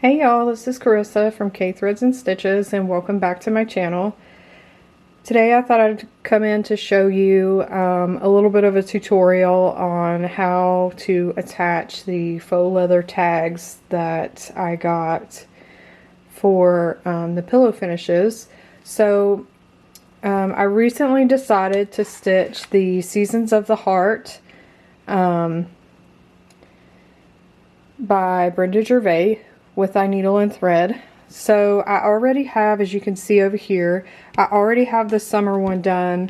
Hey y'all, this is Carissa from K.ThreadsandStitches and welcome back to my channel. Today I thought I'd come in to show you a little bit of a tutorial on how to attach the faux leather tags that I got for the pillow finishes. So I recently decided to stitch the Seasons of the Heart by Brenda Gervais with a needle and thread. So I already have, as you can see over here, I already have the summer one done,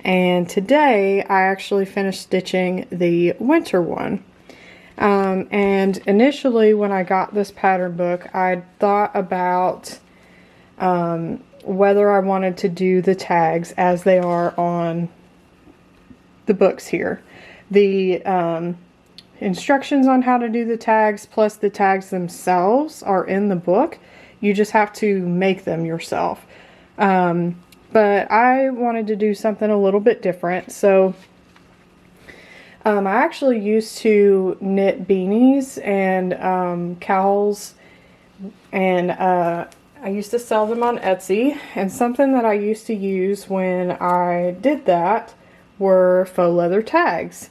and today I actually finished stitching the winter one. And initially when I got this pattern book, I thought about whether I wanted to do the tags as they are on the books here. The instructions on how to do the tags plus the tags themselves are in the book. You just have to make them yourself. But I wanted to do something a little bit different. So I actually used to knit beanies and cowls, and I used to sell them on Etsy. And something that I used to use when I did that were faux leather tags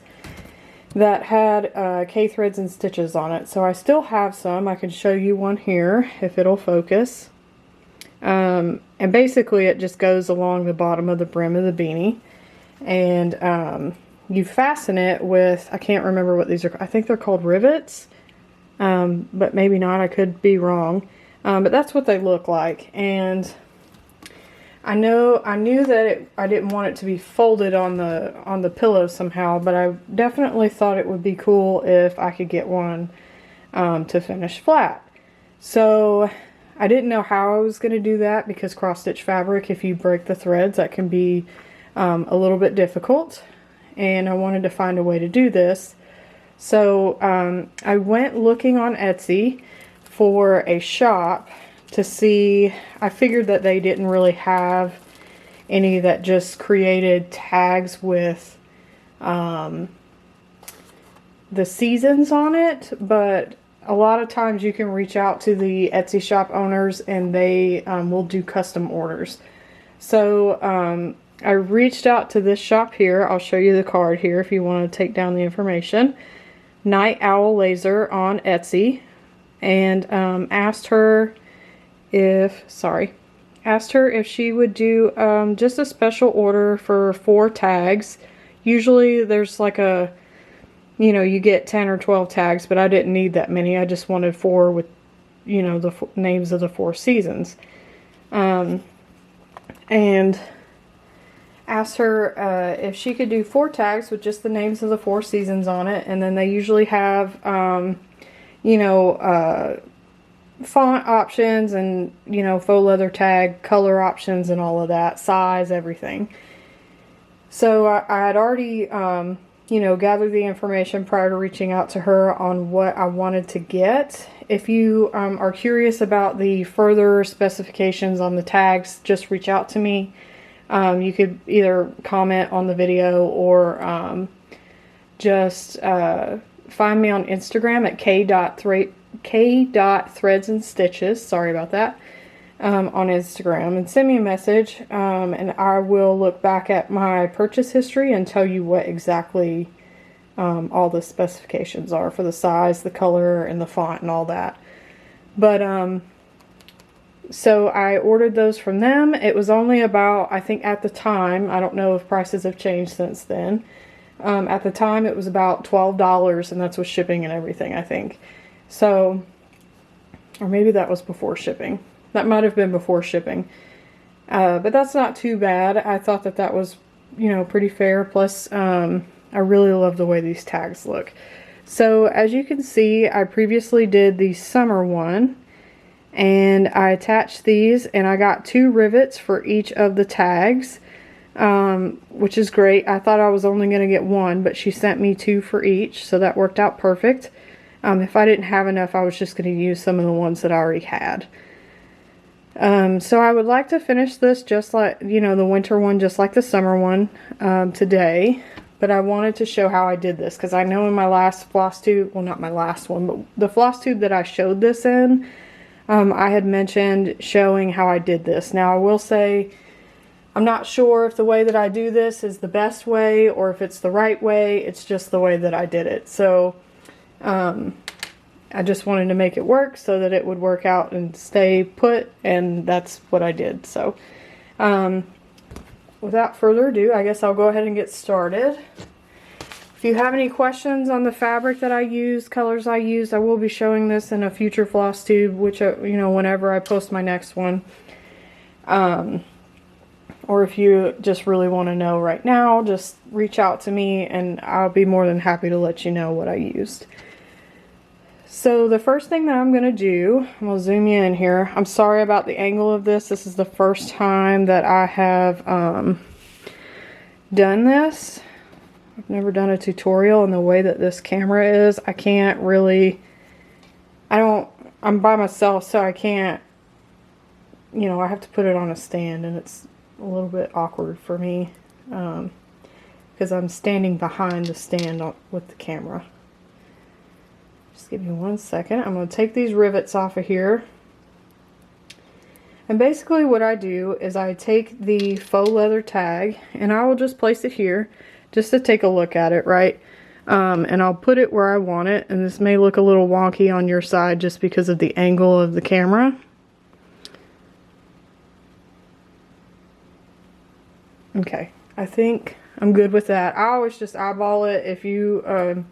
that had K.ThreadsandStitches on it. So I still have some. I can show you one here if it'll focus. And basically it just goes along the bottom of the brim of the beanie. And you fasten it with, I can't remember what these are, I think they're called rivets. But maybe not, I could be wrong. But that's what they look like. And I knew that I didn't want it to be folded on the pillow somehow, but I definitely thought it would be cool if I could get one to finish flat. So I didn't know how I was going to do that, because cross stitch fabric, if you break the threads, that can be a little bit difficult, and I wanted to find a way to do this. So I went looking on Etsy for a shop to see. I figured that they didn't really have any that just created tags with the seasons on it, but a lot of times you can reach out to the Etsy shop owners and they will do custom orders. So I reached out to this shop here. I'll show you the card here if you want to take down the information. Night Owl Laser on Etsy, and asked her if she would do just a special order for 4 tags. Usually there's like a, you get 10 or 12 tags, but I didn't need that many. I just wanted 4 with, the names of the 4 seasons. And asked her if she could do 4 tags with just the names of the 4 seasons on it. And then they usually have, font options and, faux leather tag, color options and all of that, size, everything. So I had already, gathered the information prior to reaching out to her on what I wanted to get. If you are curious about the further specifications on the tags, just reach out to me. You could either comment on the video or just find me on Instagram at K.ThreadsandStitches, sorry about that, on Instagram, and send me a message, and I will look back at my purchase history and tell you what exactly all the specifications are for the size, the color, and the font and all that. But so I ordered those from them. It was only about, I think at the time, I don't know if prices have changed since then, at the time it was about $12, and that's with shipping and everything, I think. So, or maybe that was before shipping. That might have been before shipping. But that's not too bad. I thought that that was, pretty fair. Plus, I really love the way these tags look. So, as you can see, I previously did the summer one. And I attached these, and I got 2 rivets for each of the tags. Which is great. I thought I was only going to get 1, but she sent me 2 for each. So that worked out perfect. If I didn't have enough, I was just going to use some of the ones that I already had. So I would like to finish this just like, the winter one, just like the summer one, today. But I wanted to show how I did this, because I know in my last floss tube, well, not my last one, but the floss tube that I showed this in, I had mentioned showing how I did this. Now I will say, I'm not sure if the way that I do this is the best way or if it's the right way. It's just the way that I did it. So I just wanted to make it work so that it would work out and stay put, and that's what I did. So without further ado, I guess I'll go ahead and get started. If you have any questions on the fabric that I use, colors I use, I will be showing this in a future floss tube, which, you know, whenever I post my next one. Or if you just really want to know right now, just reach out to me and I'll be more than happy to let you know what I used. So the first thing that I'm going to do, I'm going to zoom you in here. I'm sorry about the angle of this. This is the first time that I have done this. I've never done a tutorial, and the way that this camera is, I can't really, I'm by myself, so I can't, you know, I have to put it on a stand, and it's a little bit awkward for me because I'm standing behind the stand with the camera. Just give me 1 second. I'm going to take these rivets off of here. And basically what I do is I take the faux leather tag and I will just place it here just to take a look at it, right? And I'll put it where I want it. And this may look a little wonky on your side just because of the angle of the camera. Okay, I think I'm good with that. I always just eyeball it. If you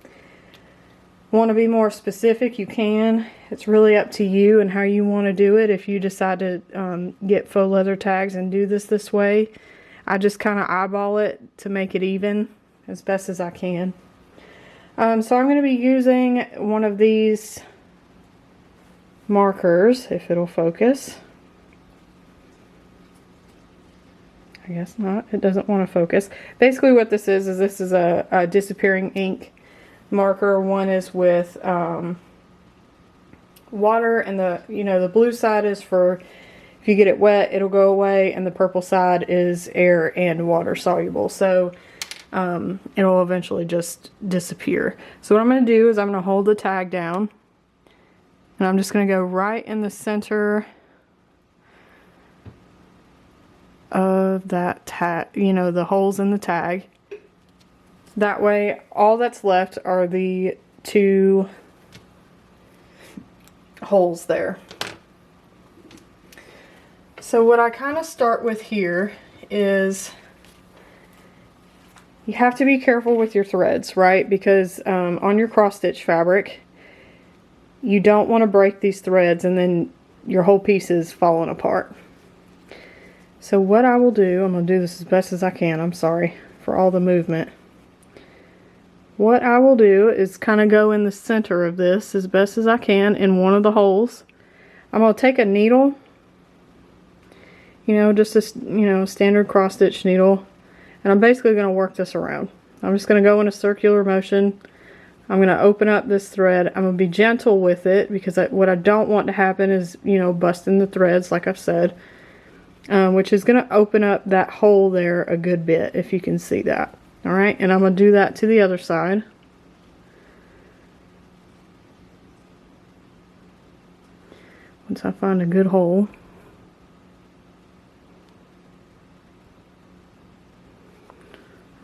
want to be more specific, you can. It's really up to you and how you want to do it. If you decide to get faux leather tags and do this way, I just kind of eyeball it to make it even as best as I can. So I'm going to be using one of these markers, if it'll focus. I guess not. It doesn't want to focus. Basically what this is this is a disappearing ink marker. One is with water, and the blue side is for if you get it wet, it'll go away, and the purple side is air and water soluble. So it'll eventually just disappear. So what I'm going to do is I'm going to hold the tag down, and I'm just going to go right in the center of that tag, the holes in the tag. That way all that's left are the two holes there. So what I kind of start with here is you have to be careful with your threads, right? Because on your cross stitch fabric, you don't want to break these threads and then your whole piece is falling apart. So what I will do, I'm going to do this as best as I can. I'm sorry for all the movement. What I will do is kind of go in the center of this as best as I can in one of the holes. I'm going to take a needle, just a standard cross stitch needle, and I'm basically going to work this around. I'm just going to go in a circular motion. I'm going to open up this thread. I'm going to be gentle with it because what I don't want to happen is, busting the threads, like I've said, which is going to open up that hole there a good bit, if you can see that. Alright, and I'm going to do that to the other side. Once I find a good hole.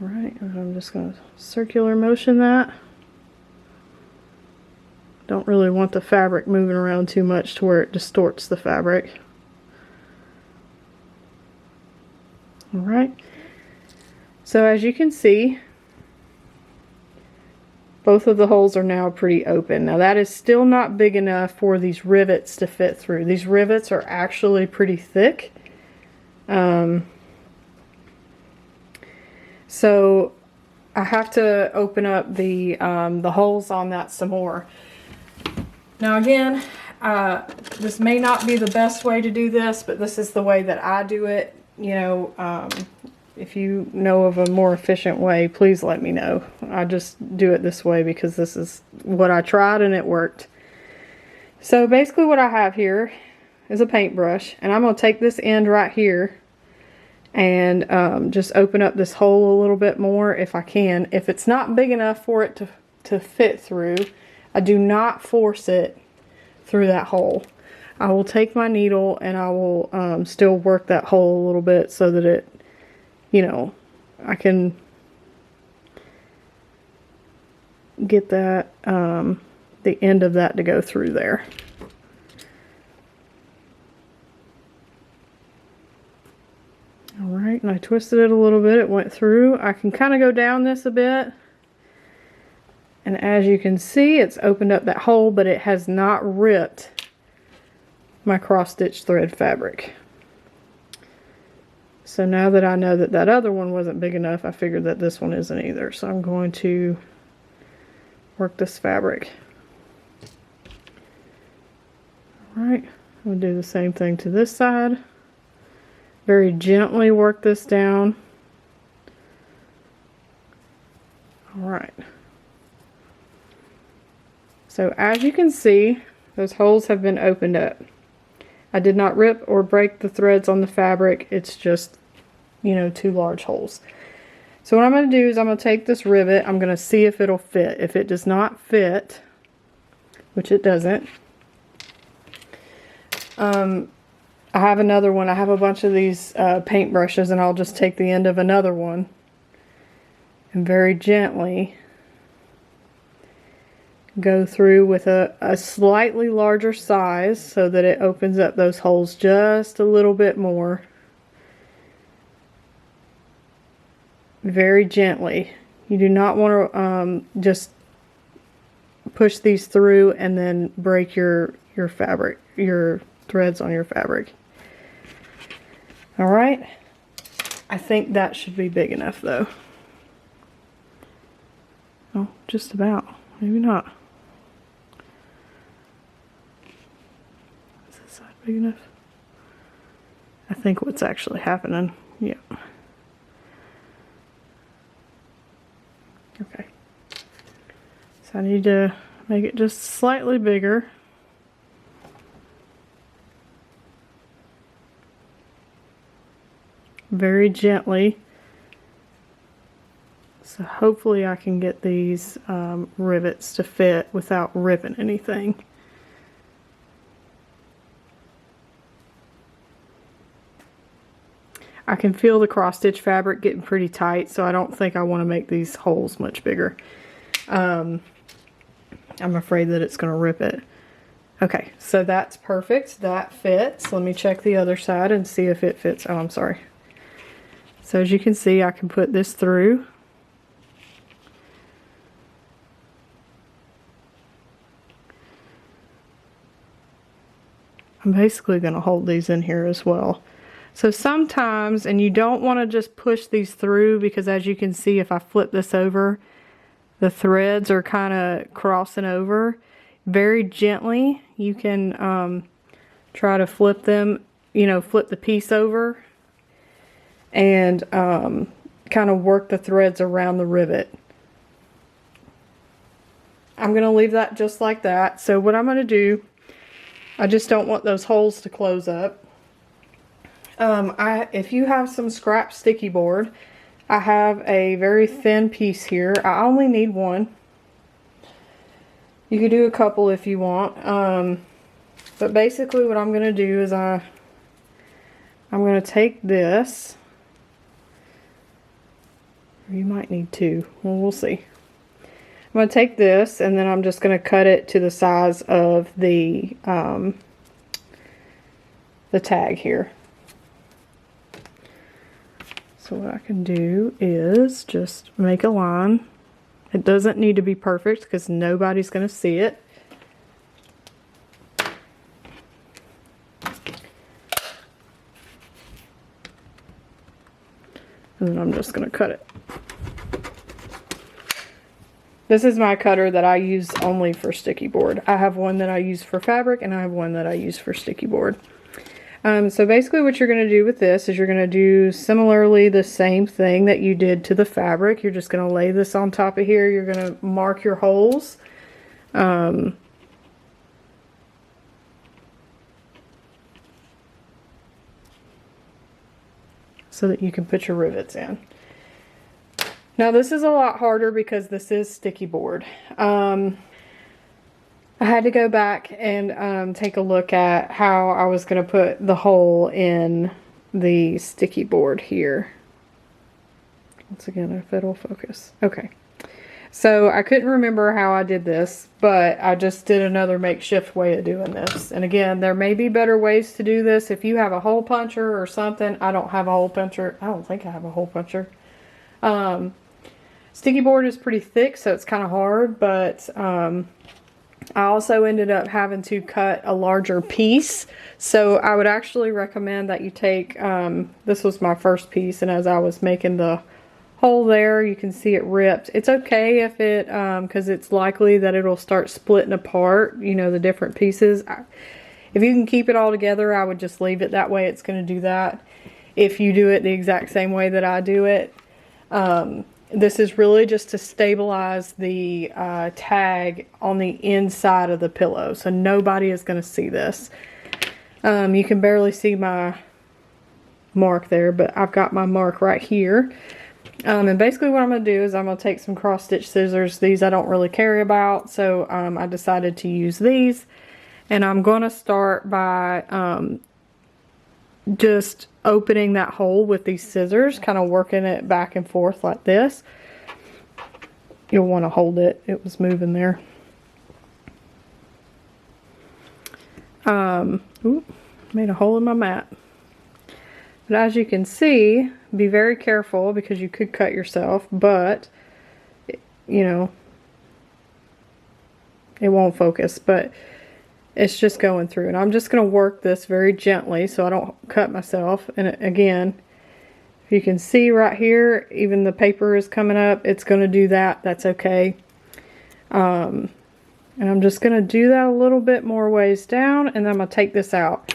Alright, and I'm just going to circular motion that. Don't really want the fabric moving around too much to where it distorts the fabric. Alright. So as you can see, both of the holes are now pretty open. Now that is still not big enough for these rivets to fit through. These rivets are actually pretty thick. So I have to open up the holes on that some more. Now again, this may not be the best way to do this, but this is the way that I do it. If you know of a more efficient way, please let me know. I just do it this way because this is what I tried and it worked. So basically what I have here is a paintbrush, and I'm going to take this end right here and just open up this hole a little bit more if I can. If it's not big enough for it to fit through, I do not force it through that hole. I will take my needle and I will still work that hole a little bit so that it, you know, I can get that, the end of that to go through there. Alright, and I twisted it a little bit, it went through. I can kind of go down this a bit. And as you can see, it's opened up that hole, but it has not ripped my cross-stitch thread fabric. So now that I know that that other one wasn't big enough, I figured that this one isn't either. So I'm going to work this fabric. Alright, I'm going to do the same thing to this side. Very gently work this down. Alright. So as you can see, those holes have been opened up. I did not rip or break the threads on the fabric. It's just, you know, 2 large holes. So what I'm going to do is I'm going to take this rivet. I'm going to see if it'll fit. If it does not fit, which it doesn't, I have another one. I have a bunch of these paint brushes, and I'll just take the end of another one and very gently go through with a slightly larger size so that it opens up those holes just a little bit more. Very gently. You do not want to just push these through and then break your fabric, your threads on your fabric. Alright, I think that should be big enough though. Oh, just about. Maybe not. Is this side big enough? I think what's actually happening. Yeah. Okay. So I need to make it just slightly bigger. Very gently. So hopefully I can get these rivets to fit without ripping anything. I can feel the cross stitch fabric getting pretty tight, so I don't think I want to make these holes much bigger. I'm afraid that it's going to rip it. Okay, so that's perfect. That fits. Let me check the other side and see if it fits. Oh, I'm sorry. So as you can see, I can put this through. I'm basically going to hold these in here as well. So sometimes, and you don't want to just push these through, because as you can see, if I flip this over, the threads are kind of crossing over. Very gently, you can try to flip them, you know, flip the piece over and kind of work the threads around the rivet. I'm going to leave that just like that. So what I'm going to do, I just don't want those holes to close up. If you have some scrap sticky board, I have a very thin piece here. I only need one. You could do a couple if you want. But basically what I'm going to do is I'm going to take this. You might need 2. Well, we'll see. I'm going to take this and then I'm just going to cut it to the size of the tag here. So what I can do is just make a line. It doesn't need to be perfect because nobody's going to see it. And then I'm just going to cut it. This is my cutter that I use only for sticky board. I have one that I use for fabric and I have one that I use for sticky board. So basically what you're going to do with this is you're going to do similarly the same thing that you did to the fabric. You're just going to lay this on top of here. You're going to mark your holes. So that you can put your rivets in. Now this is a lot harder because this is sticky board. I I had to go back and take a look at how I was going to put the hole in the sticky board here. Once again, if it'll focus. Okay. So I couldn't remember how I did this, but I just did another makeshift way of doing this. And again, there may be better ways to do this. If you have a hole puncher or something, I don't have a hole puncher. I don't think I have a hole puncher. Sticky board is pretty thick, so it's kind of hard, but I also ended up having to cut a larger piece. So I would actually recommend that you take, this was my first piece, and as I was making the hole there, you can see it ripped. It's okay if it, because it's likely that it'll start splitting apart, you know, the different pieces. If you can keep it all together, I would just leave it that way. It's going to do that. If you do it the exact same way that I do it, this is really just to stabilize the tag on the inside of the pillow, so nobody is going to see this. You can barely see my mark there, but I've got my mark right here. And basically what I'm going to do is I'm going to take some cross stitch scissors. These I don't really care about, so I decided to use these. And I'm going to start by just opening that hole with these scissors, kind of working it back and forth like this. You'll want to hold it. It was moving there. Ooh, made a hole in my mat. But as you can see, be very careful because you could cut yourself, but, you know, it won't focus, but it's just going through. And I'm just going to work this very gently so I don't cut myself. And again, if you can see right here, even the paper is coming up. It's going to do that. That's okay. And I'm just going to do that a little bit more ways down, and then I'm going to take this out.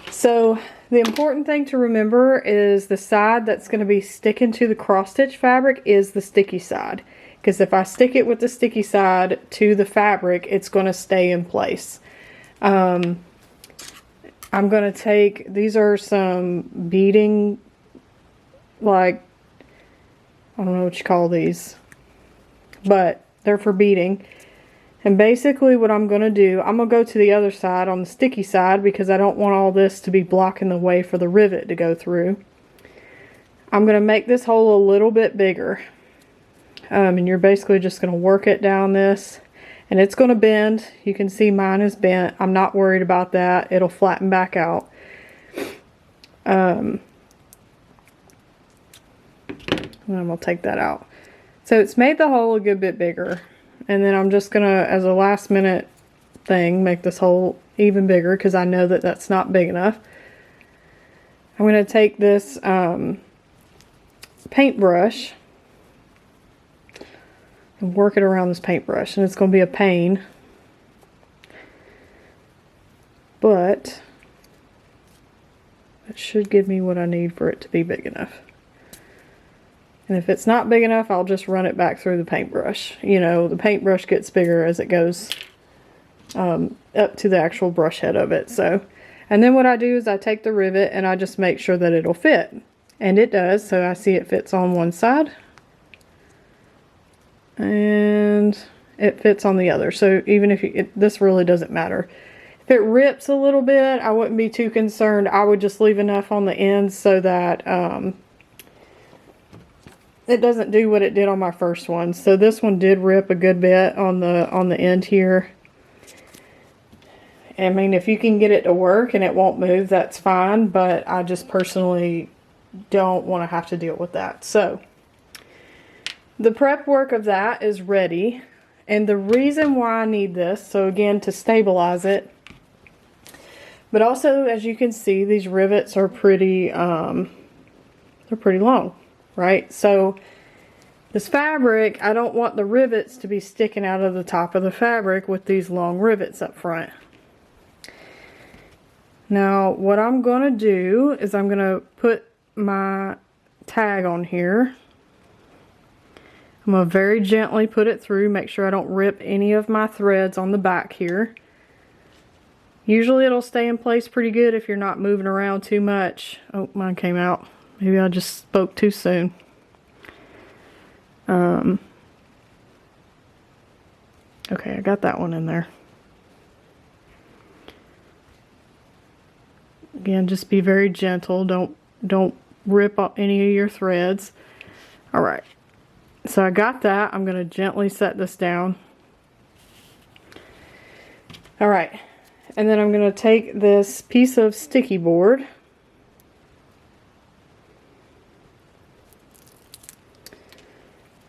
So the important thing to remember is the side that's going to be sticking to the cross stitch fabric is the sticky side. Because if I stick it with the sticky side to the fabric, it's going to stay in place. I'm going to take, these are some beading, like, I don't know what you call these, but they're for beading. And basically what I'm going to do, I'm going to go to the other side on the sticky side because I don't want all this to be blocking the way for the rivet to go through. I'm going to make this hole a little bit bigger. And you're basically just going to work it down this. And it's going to bend. You can see mine is bent. I'm not worried about that. It'll flatten back out. And I'm going to take that out. So it's made the hole a good bit bigger. And then I'm just going to, as a last minute thing, make this hole even bigger because I know that that's not big enough. I'm going to take this paintbrush and work it around this paintbrush. And it's going to be a pain. But it should give me what I need for it to be big enough. And if it's not big enough, I'll just run it back through the paintbrush. You know, the paintbrush gets bigger as it goes up to the actual brush head of it. So, and then what I do is I take the rivet and I just make sure that it'll fit. And it does. So I see it fits on one side. And it fits on the other. So even if this really doesn't matter. If it rips a little bit, I wouldn't be too concerned. I would just leave enough on the ends so that it doesn't do what it did on my first one. So this one did rip a good bit on the end here. I mean, if you can get it to work and it won't move, that's fine, but I just personally don't want to have to deal with that. So the prep work of that is ready. And the reason why I need this, so again, to stabilize it, but also as you can see, these rivets are pretty, they're pretty long. Right? So this fabric, I don't want the rivets to be sticking out of the top of the fabric with these long rivets up front. Now, what I'm going to do is I'm going to put my tag on here. I'm going to very gently put it through, make sure I don't rip any of my threads on the back here. Usually it'll stay in place pretty good if you're not moving around too much. Oh, mine came out. Maybe I just spoke too soon. Okay, I got that one in there. Again, just be very gentle. Don't rip up any of your threads. All right. So I got that. I'm going to gently set this down. All right. And then I'm going to take this piece of sticky board.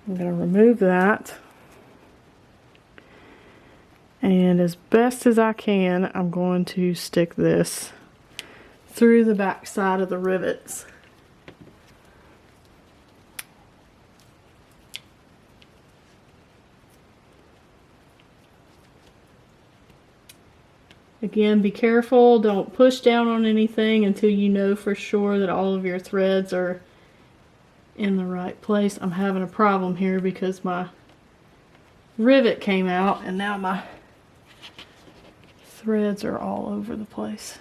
I'm going to remove that. And as best as I can, I'm going to stick this through the back side of the rivets. Again, be careful. Don't push down on anything until you know for sure that all of your threads are in the right place. I'm having a problem here because my rivet came out and now my threads are all over the place.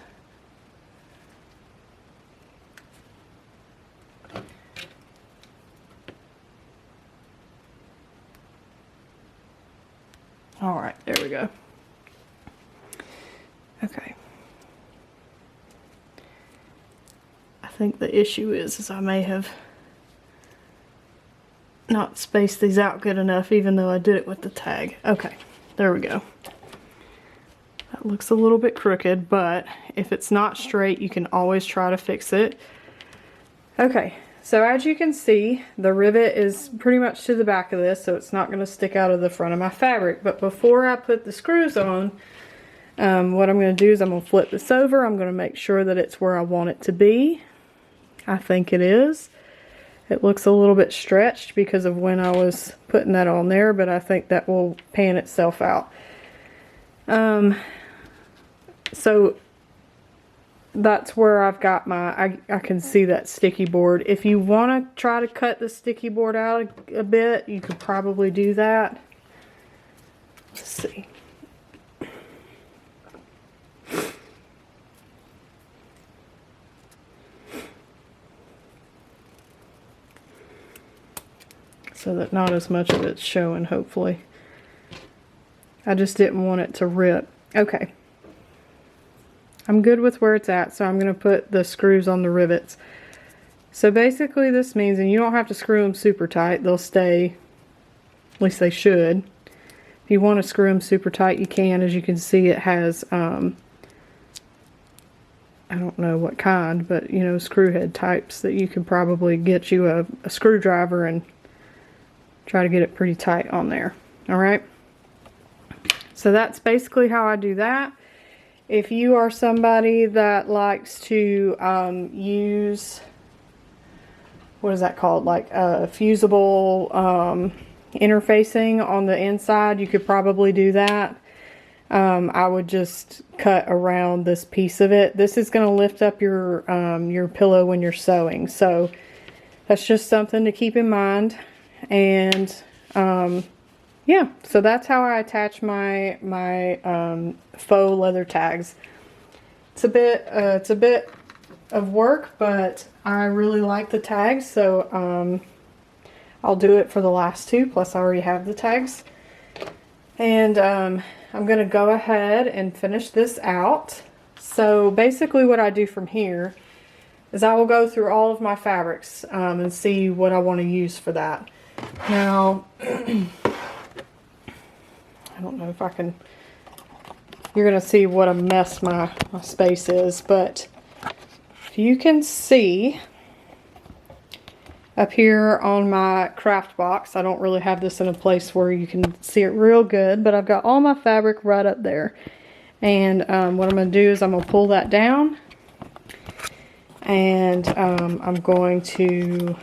All right, there we go. Okay. I think the issue is I may have not spaced these out good enough, even though I did it with the tag. Okay, there we go. That looks a little bit crooked, but if it's not straight, you can always try to fix it. Okay, so as you can see, the rivet is pretty much to the back of this, so it's not going to stick out of the front of my fabric. But before I put the screws on, what I'm going to do is I'm going to flip this over. I'm going to make sure that it's where I want it to be. I think it is. It looks a little bit stretched because of when I was putting that on there, but I think that will pan itself out. So that's where I've got my, I can see that sticky board. If you want to try to cut the sticky board out a bit, you could probably do that. Let's see. So that not as much of it's showing, hopefully. I just didn't want it to rip. Okay. I'm good with where it's at, so I'm going to put the screws on the rivets. So basically this means, and you don't have to screw them super tight, they'll stay, at least they should. If you want to screw them super tight, you can. As you can see, it has, I don't know what kind, but you know, screw head types that you can probably get you a screwdriver and try to get it pretty tight on there. Alright, so that's basically how I do that. If you are somebody that likes to use, what is that called, like fusible interfacing on the inside, you could probably do that. I would just cut around this piece of it. This is going to lift up your pillow when you're sewing, so that's just something to keep in mind. And yeah, so that's how I attach my faux leather tags. It's a bit of work, but I really like the tags, so I'll do it for the last two, plus I already have the tags. And I'm going to go ahead and finish this out. So basically what I do from here is I will go through all of my fabrics and see what I want to use for that. Now, I don't know if I can, you're going to see what a mess my space is, but if you can see up here on my craft box, I don't really have this in a place where you can see it real good, but I've got all my fabric right up there. And what I'm going to do is I'm going to pull that down, and I'm going to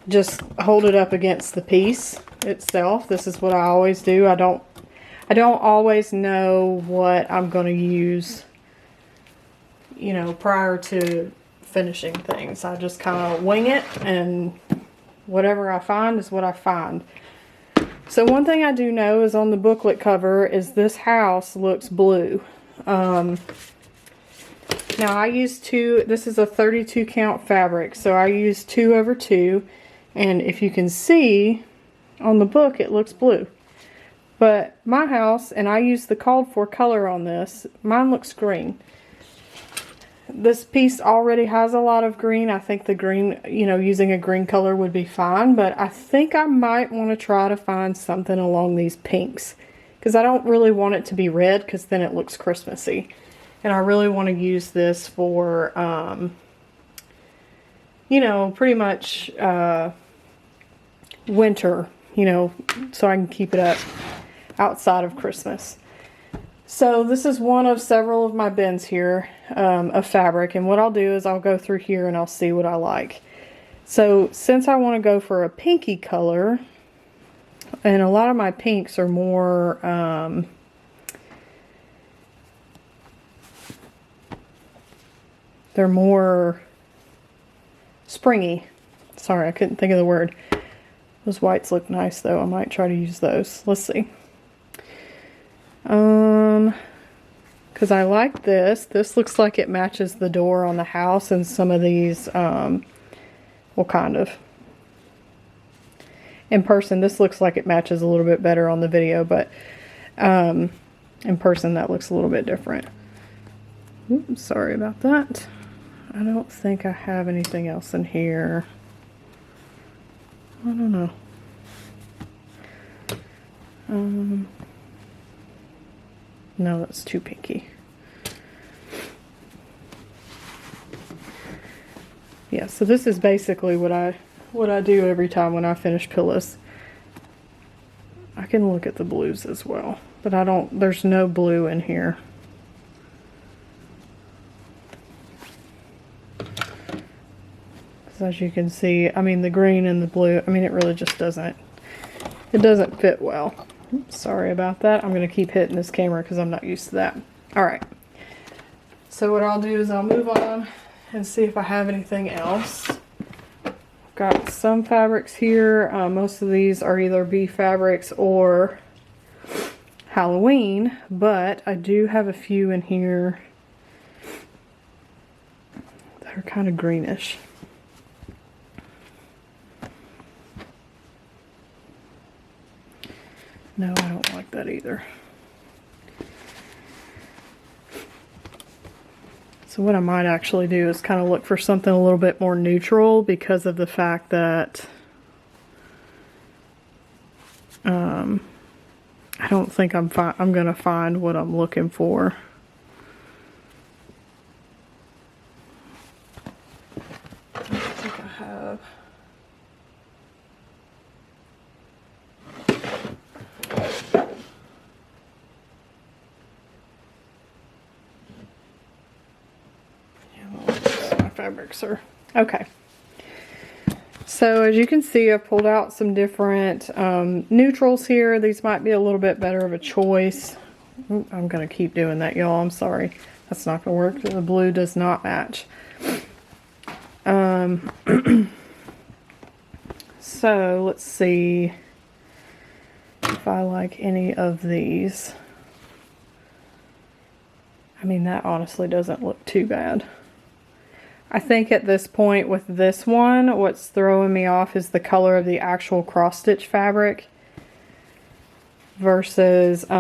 just hold it up against the piece itself. This is what I always do. I don't always know what I'm going to use, you know, prior to finishing things. I just kind of wing it, and whatever I find is what I find. So one thing I do know is on the booklet cover is this house looks blue. Now I use this is a 32 count fabric, so I use 2/2. And if you can see on the book, it looks blue. But my house, and I use the called for color on this, mine looks green. this piece already has a lot of green. I think the green, you know, using a green color would be fine, but I think I might want to try to find something along these pinks, because I don't really want it to be red, because then it looks Christmassy. And I really want to use this for, you know, pretty much winter, you know, so I can keep it up outside of Christmas. So this is one of several of my bins here of fabric, and what I'll do is I'll go through here and I'll see what I like. So since I want to go for a pinky color, and a lot of my pinks are more they're more springy. Sorry, I couldn't think of the word. Those whites look nice though. I might try to use those. Let's see. Because I like this. This looks like it matches the door on the house, and some of these, well, kind of. In person, this looks like it matches a little bit better on the video, but in person, that looks a little bit different. Oops, sorry about that. I don't think I have anything else in here. I don't know. No, that's too pinky. Yeah, so this is basically what I do every time when I finish pillows. I can look at the blues as well, but there's no blue in here. So as you can see, I mean, the green and the blue, I mean, it really just doesn't fit well. Oops, sorry about that. I'm going to keep hitting this camera because I'm not used to that. Alright. So what I'll do is I'll move on and see if I have anything else. Got some fabrics here. Most of these are either bee fabrics or Halloween, but I do have a few in here that are kind of greenish. No, I don't like that either. So what I might actually do is kind of look for something a little bit more neutral, because of the fact that I don't think I'm going to find what I'm looking for. I don't think I have. Fabrics are okay. So as you can see, I've pulled out some different neutrals here. These might be a little bit better of a choice. Ooh, I'm going to keep doing that, y'all. I'm sorry. That's not going to work. The blue does not match. So let's see if I like any of these. I mean, that honestly doesn't look too bad. I think at this point with this one, what's throwing me off is the color of the actual cross stitch fabric versus, you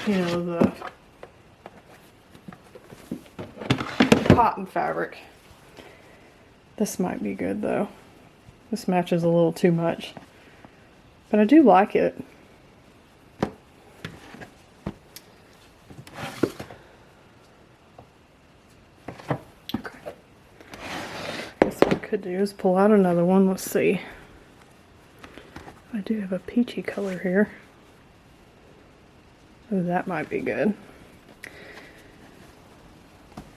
know, the cotton fabric. This might be good though. This matches a little too much, but I do like it. Could do is pull out another one. Let's see. I do have a peachy color here. Oh, that might be good.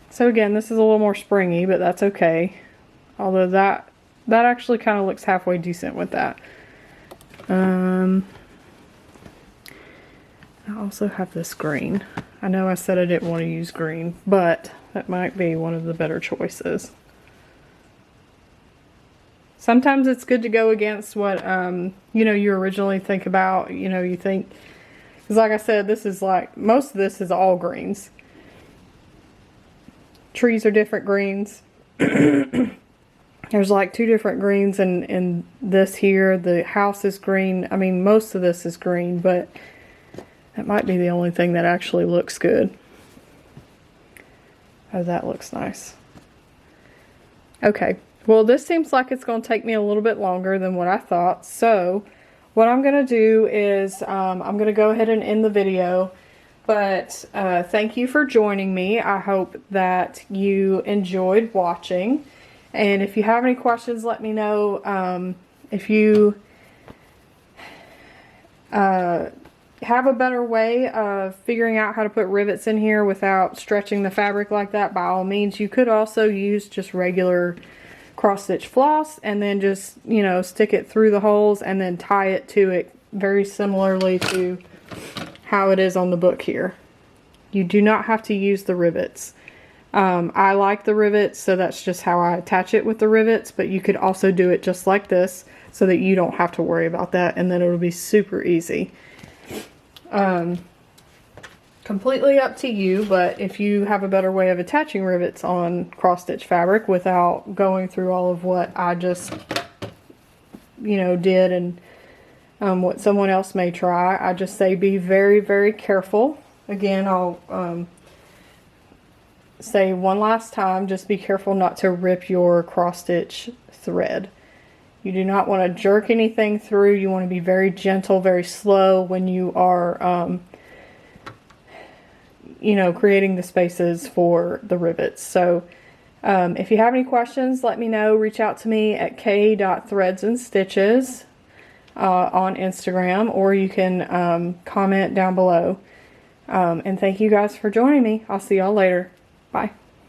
So again, this is a little more springy, but that's okay. Although that actually kind of looks halfway decent with that. I also have this green. I know I said I didn't want to use green, but that might be one of the better choices. Sometimes it's good to go against what, you know, you originally think about. You know, you think, because like I said, this is like, most of this is all greens. Trees are different greens. There's like 2 different greens in this here. The house is green. I mean, most of this is green, but That might be the only thing that actually looks good. Oh, that looks nice. Okay, well, this seems like it's going to take me a little bit longer than what I thought. So what I'm going to do is I'm going to go ahead and end the video. But thank you for joining me. I hope that you enjoyed watching. And if you have any questions, let me know. If you have a better way of figuring out how to put rivets in here without stretching the fabric like that, by all means. You could also use just regular cross stitch floss and then just, you know, stick it through the holes and then tie it to it very similarly to how it is on the book here. You do not have to use the rivets. I like the rivets, so that's just how I attach it with the rivets, but you could also do it just like this so that you don't have to worry about that, and then it'll be super easy. Completely up to you, but if you have a better way of attaching rivets on cross stitch fabric without going through all of what I just, you know, did and what someone else may try, I just say be very, very careful. Again, I'll say one last time, just be careful not to rip your cross stitch thread. You do not want to jerk anything through. You want to be very gentle, very slow when you are, you know, creating the spaces for the rivets. So if you have any questions, let me know. Reach out to me at K.ThreadsandStitches on Instagram, or you can comment down below. And thank you guys for joining me. I'll see y'all later. Bye.